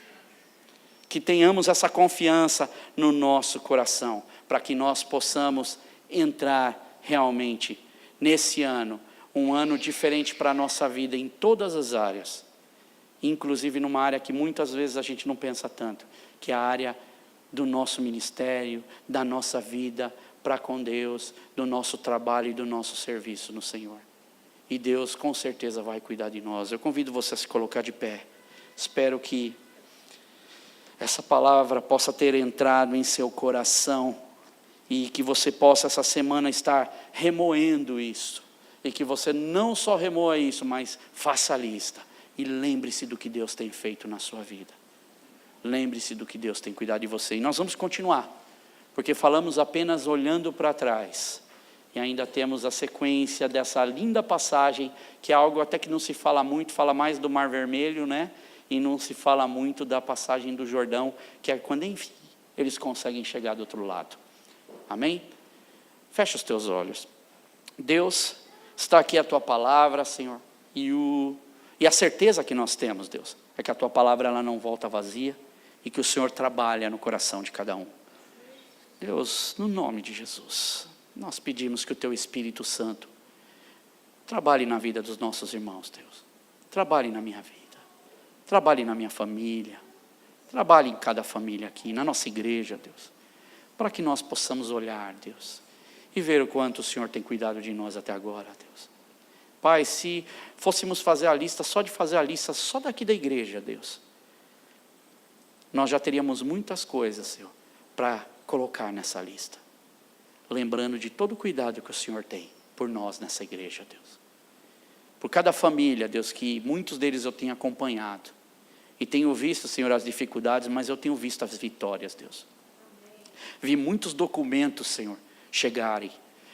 Que tenhamos essa confiança no nosso coração, para que nós possamos entrar realmente nesse ano, um ano diferente para a nossa vida em todas as áreas, inclusive numa área que muitas vezes a gente não pensa tanto, que é a área do nosso ministério, da nossa vida para com Deus, do nosso trabalho e do nosso serviço no Senhor. E Deus com certeza vai cuidar de nós. Eu convido você a se colocar de pé. Espero que essa palavra possa ter entrado em seu coração e que você possa essa semana estar remoendo isso. E que você não só remoa isso, mas faça a lista. E lembre-se do que Deus tem feito na sua vida. Lembre-se do que Deus tem cuidado de você. E nós vamos continuar, porque falamos apenas olhando para trás. E ainda temos a sequência dessa linda passagem, que é algo até que não se fala muito, fala mais do Mar Vermelho, né? E não se fala muito da passagem do Jordão, que é quando, enfim, eles conseguem chegar do outro lado. Amém? Fecha os teus olhos. Deus, está aqui a Tua palavra, Senhor, e a certeza que nós temos, Deus, é que a Tua palavra ela não volta vazia, e que o Senhor trabalha no coração de cada um. Deus, no nome de Jesus, nós pedimos que o Teu Espírito Santo trabalhe na vida dos nossos irmãos, Deus. Trabalhe na minha vida. Trabalhe na minha família, trabalhe em cada família aqui, na nossa igreja, Deus, para que nós possamos olhar, Deus, e ver o quanto o Senhor tem cuidado de nós até agora, Deus. Pai, se fôssemos fazer a lista, só de fazer a lista, só daqui da igreja, Deus, nós já teríamos muitas coisas, Senhor, para colocar nessa lista, lembrando de todo o cuidado que o Senhor tem por nós nessa igreja, Deus. Por cada família, Deus, que muitos deles eu tenho acompanhado. E tenho visto, Senhor, as dificuldades, mas eu tenho visto as vitórias, Deus. Vi muitos documentos, Senhor, chegarem.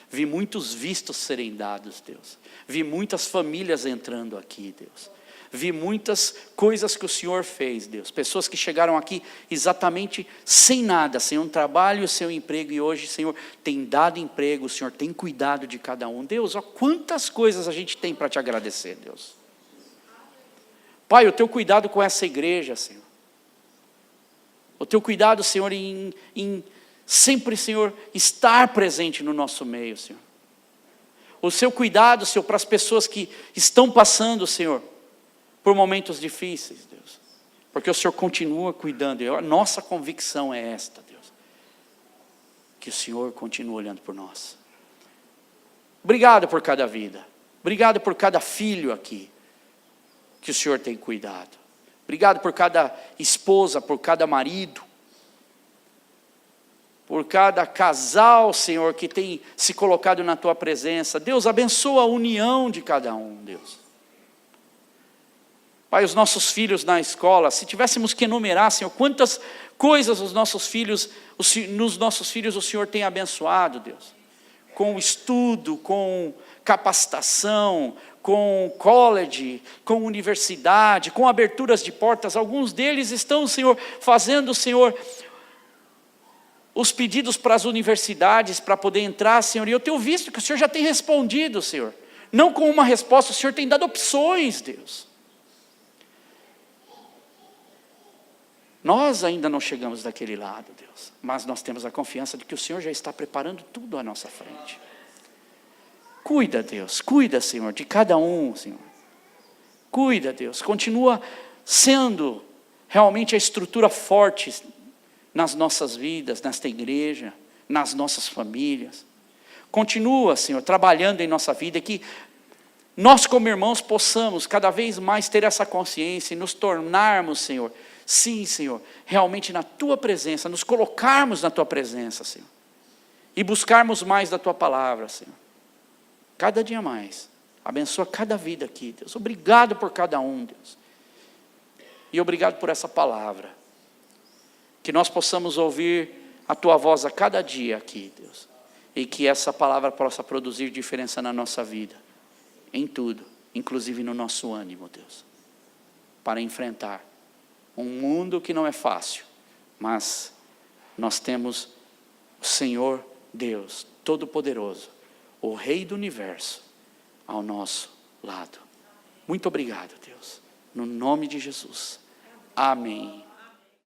Vi muitos vistos serem dados, Deus. Vi muitas famílias entrando aqui, Deus. Vi muitas coisas que o Senhor fez, Deus. Pessoas que chegaram aqui exatamente sem nada, sem um trabalho, sem um emprego. E hoje, Senhor, tem dado emprego, o Senhor tem cuidado de cada um. Deus, ó, quantas coisas a gente tem para te agradecer, Deus. Pai, o teu cuidado com essa igreja, Senhor. O teu cuidado, Senhor, em sempre, Senhor, estar presente no nosso meio, Senhor. O seu cuidado, Senhor, para as pessoas que estão passando, Senhor, por momentos difíceis, Deus. Porque o Senhor continua cuidando. E a nossa convicção é esta, Deus. Que o Senhor continua olhando por nós. Obrigado por cada vida. Obrigado por cada filho aqui. Que o Senhor tem cuidado. Obrigado por cada esposa, por cada marido. Por cada casal, Senhor, que tem se colocado na Tua presença. Deus, abençoa a união de cada um, Deus. Pai, os nossos filhos na escola, se tivéssemos que enumerar, Senhor, quantas coisas nos nossos filhos o Senhor tem abençoado, Deus. Com estudo, com capacitação, com college, com universidade, com aberturas de portas. Alguns deles estão, Senhor, fazendo, Senhor, os pedidos para as universidades para poder entrar, Senhor. E eu tenho visto que o Senhor já tem respondido, Senhor. Não com uma resposta, o Senhor tem dado opções, Deus. Nós ainda não chegamos daquele lado, Deus. Mas nós temos a confiança de que o Senhor já está preparando tudo à nossa frente. Cuida, Deus. Cuida, Senhor, de cada um, Senhor. Cuida, Deus. Continua sendo realmente a estrutura forte nas nossas vidas, nesta igreja, nas nossas famílias. Continua, Senhor, trabalhando em nossa vida, e que nós como irmãos possamos cada vez mais ter essa consciência e nos tornarmos, Senhor, sim, Senhor, realmente na Tua presença, nos colocarmos na Tua presença, Senhor, e buscarmos mais da Tua palavra, Senhor, cada dia mais. Abençoa cada vida aqui, Deus. Obrigado por cada um, Deus, e obrigado por essa palavra. Que nós possamos ouvir a Tua voz a cada dia aqui, Deus. E que essa palavra possa produzir diferença na nossa vida. Em tudo, inclusive no nosso ânimo, Deus. Para enfrentar um mundo que não é fácil. Mas nós temos o Senhor Deus Todo-Poderoso, o Rei do Universo, ao nosso lado. Muito obrigado, Deus. No nome de Jesus. Amém.